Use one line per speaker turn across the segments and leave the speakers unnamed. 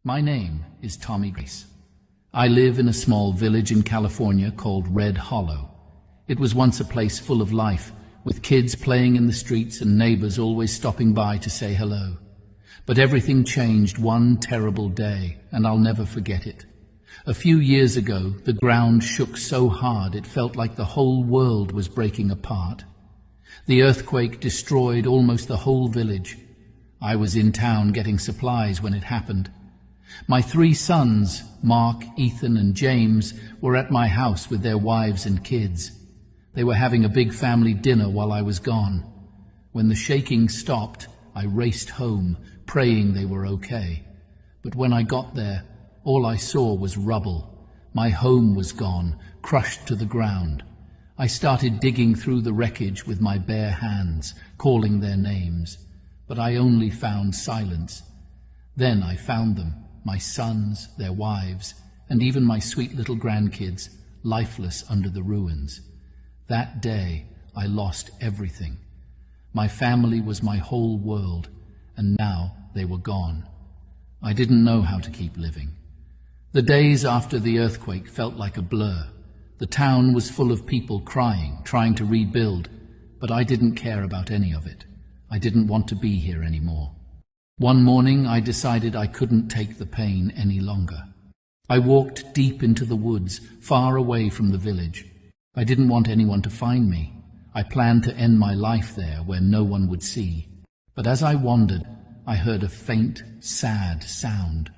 My name is Tommy Grace. I live in a small village in California called Red Hollow. It was once a place full of life, with kids playing in the streets and neighbors always stopping by to say hello. But everything changed one terrible day, and I'll never forget it. A few years ago, the ground shook so hard it felt like the whole world was breaking apart. The earthquake destroyed almost the whole village. I was in town getting supplies when it happened. My 3 sons, Mark, Ethan, and James, were at my house with their wives and kids. They were having a big family dinner while I was gone. When the shaking stopped, I raced home, praying they were okay. But when I got there, all I saw was rubble. My home was gone, crushed to the ground. I started digging through the wreckage with my bare hands, calling their names. But I only found silence. Then I found them, my sons, their wives, and even my sweet little grandkids, lifeless under the ruins. That day, I lost everything. My family was my whole world, and now they were gone. I didn't know how to keep living. The days after the earthquake felt like a blur. The town was full of people crying, trying to rebuild, but I didn't care about any of it. I didn't want to be here anymore. One morning, I decided I couldn't take the pain any longer. I walked deep into the woods, far away from the village. I didn't want anyone to find me. I planned to end my life there where no one would see. But as I wandered, I heard a faint, sad sound.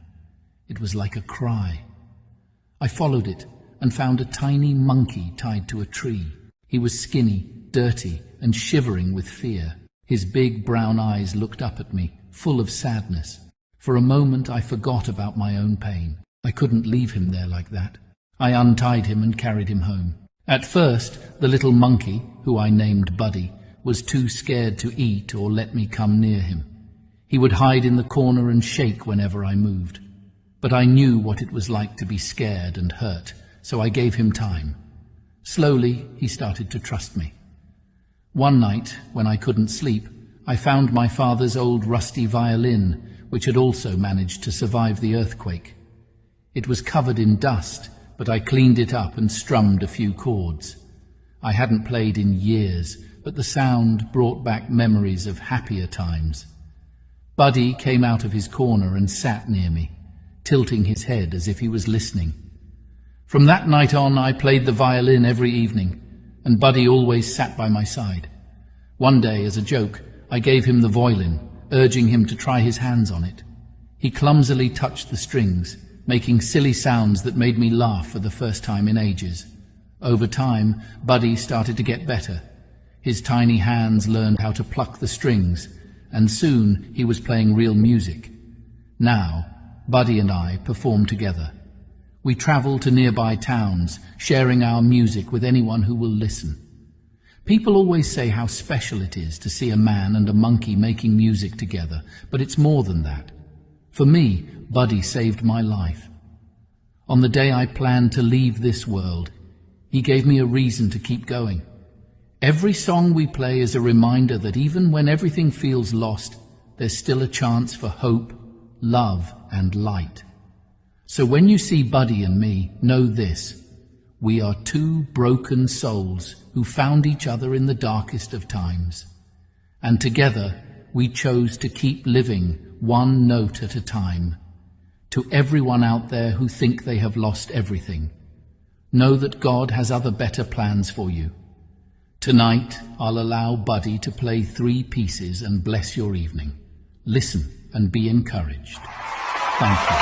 It was like a cry. I followed it and found a tiny monkey tied to a tree. He was skinny, dirty, and shivering with fear. His big brown eyes looked up at me, full of sadness. For a moment I forgot about my own pain. I couldn't leave him there like that. I untied him and carried him home. At first, the little monkey, who I named Buddy, was too scared to eat or let me come near him. He would hide in the corner and shake whenever I moved. But I knew what it was like to be scared and hurt, so I gave him time. Slowly, he started to trust me. One night, when I couldn't sleep, I found my father's old rusty violin, which had also managed to survive the earthquake. It was covered in dust, but I cleaned it up and strummed a few chords. I hadn't played in years, but the sound brought back memories of happier times. Buddy came out of his corner and sat near me, tilting his head as if he was listening. From that night on, I played the violin every evening, and Buddy always sat by my side. One day, as a joke, I gave him the violin, urging him to try his hands on it. He clumsily touched the strings, making silly sounds that made me laugh for the first time in ages. Over time, Buddy started to get better. His tiny hands learned how to pluck the strings, and soon he was playing real music. Now, Buddy and I perform together. We travel to nearby towns, sharing our music with anyone who will listen. People always say how special it is to see a man and a monkey making music together, but it's more than that. For me, Buddy saved my life. On the day I planned to leave this world, he gave me a reason to keep going. Every song we play is a reminder that even when everything feels lost, there's still a chance for hope, love, and light. So when you see Buddy and me, know this: we are 2 broken souls who found each other in the darkest of times. And together, we chose to keep living one note at a time. To everyone out there who think they have lost everything, know that God has other better plans for you. Tonight, I'll allow Buddy to play 3 pieces and bless your evening. Listen and be encouraged. Thank you.